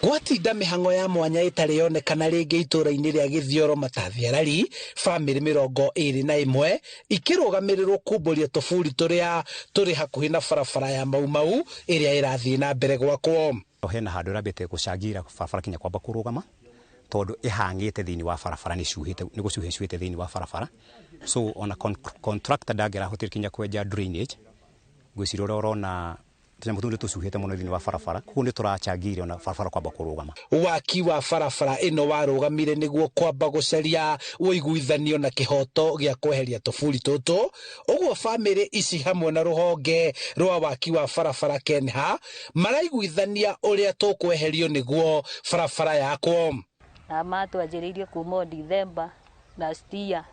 Gwatinda mĩhang'o ya mwanya ĩtarĩ yonekana rĩngĩ itũũra-inĩ rĩa Githia matathi Lari, bamĩrĩ 21 ikĩrũgamĩrĩrwo kumbũrio Tũbuuri tũrĩa tũrĩ hakuhĩ na barabara ya Mau ĩrĩa ĩrathiĩ na mbere gwakwo. Hena handũ rambĩte gũcangira barabara kinya kwamba kũrũgama tondũ ĩhangĩte thĩinĩ wa barabara nĩ gũcuhĩcuhĩte thĩinĩ wa barabara, so ona contractor ndangĩrahotire kinya kwenja drainage gwĩciria ũrĩa ũrona tũnyamũ tũu nĩ tũcuhĩte mũno thĩinĩ wa barabara, koguo nĩ tũracangire ona barabara kwamba kũrũgama. Waki wa barabara ĩno warũgamire nĩguo kwamba gũcaria ũiguithanio na kĩhoto gĩa kweheria tũburi tũtũ, ũguo bamĩrĩ ici hamwe na rũhonge rwa waki wa barabara Kenha maraiguithania ũrĩa tũkweherio nĩguo barabara yakwo. Na matwanjĩrĩirie kuma December last year.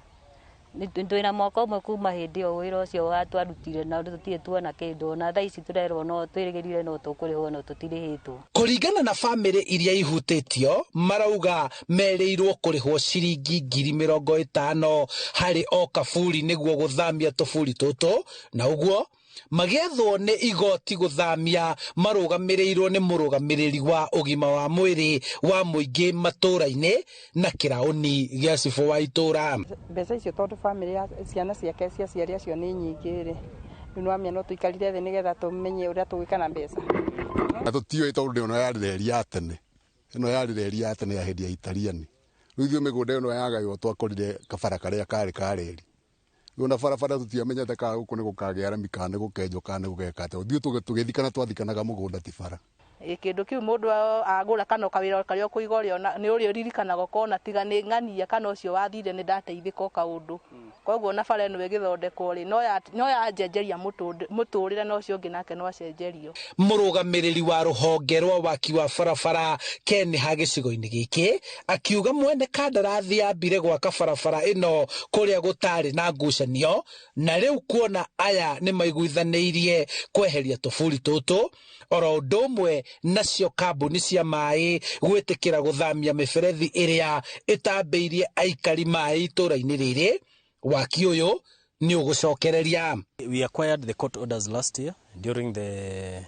Twĩna mwaka ũmwe kuma hĩndĩ ĩyo wĩra ũcio watwarutire na tũtirĩ tuona kĩndũ, na thaa ici tũrerwo no twĩrĩgĩrĩire no tũkũrĩhwo no tũtirĩhĩtwo. Kũringana na bamĩrĩ iria ihutĩtio marauga merĩirwo kũrĩhwo ciringi 50,000 harĩ o kaburi nĩguo gũthamia tũburi tũtũ, na ũguo magĩethwo nĩ igoti gũthamia marũgamĩrĩirwo nĩ mũrũgamĩrĩri wa ũgima wa mwĩrĩ wa mũingĩ matũũra-inĩ na kĩraũni gĩa cibũ wa itũũra. Mbeca icio tondũ bamĩrĩ ciana ciake ciaciari acio nĩ nyingĩ rĩ, nĩ wamenya no tũikarire thĩ nĩgetha tũmenye ũrĩa tũgwĩka na mbeca. Na tũtiũĩ tondũ ĩno yarĩ reri ya tene ya hĩndĩ ya Italiani. Rĩu ithuĩ mĩgũnda ĩno yagaywo twakũrire kabara karĩa karĩ ka reri. Ona barabara tũtiamenyete kana gũkũ nĩ gũkagĩa arami kana nĩ gũkenjwo kana nĩ gũgeka atĩa. Ithuĩ tũgĩthikana twathikanaga mũgũnda ti bara. Kĩndũ kĩu mũndũ agũra kana kawĩra karĩa ũkũiga ũrĩa nĩ ũrĩa ũririkanaga kona tiga nĩ ng'ania kana ũcio wathire nĩ ndateithĩka kaũndũ. Koguo na bara ĩno ĩgĩthondekwo rĩ no yanjenjeria mũtũrĩre na ũcio ũngĩ nake no acenjerio. Mũrũgamĩrĩri wa rũhonge rwa waki wa barabara Kenha gĩcigo-inĩ gĩkĩ akiuga mwene kandarathi yambire gwaka barabara ĩno kũrĩa gũtarĩ na ngucanio, na rĩu kuona aya nĩ maiguithanĩirie kweheria tũburi tũtũ, oro ũndũ ũmwe nacio kambuni cia maĩ gwĩtĩkĩra gũthamia mĩberethi ĩrĩa ĩtambĩirie aikari maĩ itũũra-inĩ rĩrĩ, waki ũyũ nĩ ũgũcokereria. We acquired the court orders last year during the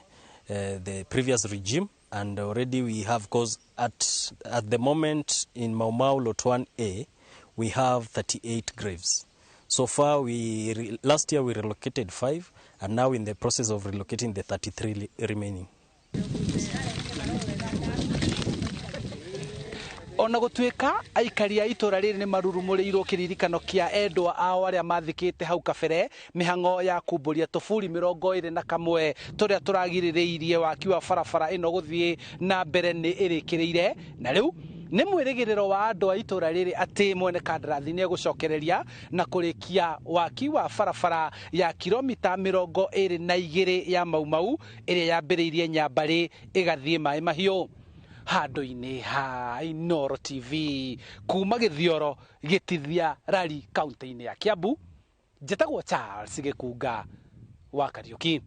previous regime, and already we have, cause at the moment in Mau Lot 1A we have 38 graves. So far last year we relocated 5, and now in the process of relocating the 33 remaining. Ona gũtuĩka aikari a itũũra rĩrĩ nĩ marurumũrĩirwo kĩririkano kĩa endwa ao arĩa mathikĩte hau kabere mĩhang'o ya kumbũria tũburi 21 tũrĩa tũragirĩrĩirie waki wa barabara ĩno gũthiĩ na mbere nĩ ĩrĩkĩrĩire, na rĩu nĩ mwĩrĩgĩrĩro wa andũ a itũũra rĩrĩ atĩ mwene kandarathi nĩ egũcokereria na kũrĩkia waki wa barabara ya kilomita 22 ya Mau ĩrĩa yambĩrĩirie Nyambarĩ ĩgathiĩ Maĩ Mahiũ. Handũ-inĩ ha Inooro TV kuma Githia gĩtithia Lari kaunti-inĩ ya Kiambu, njĩtagwo Charles Gĩkunga wa Kariũki.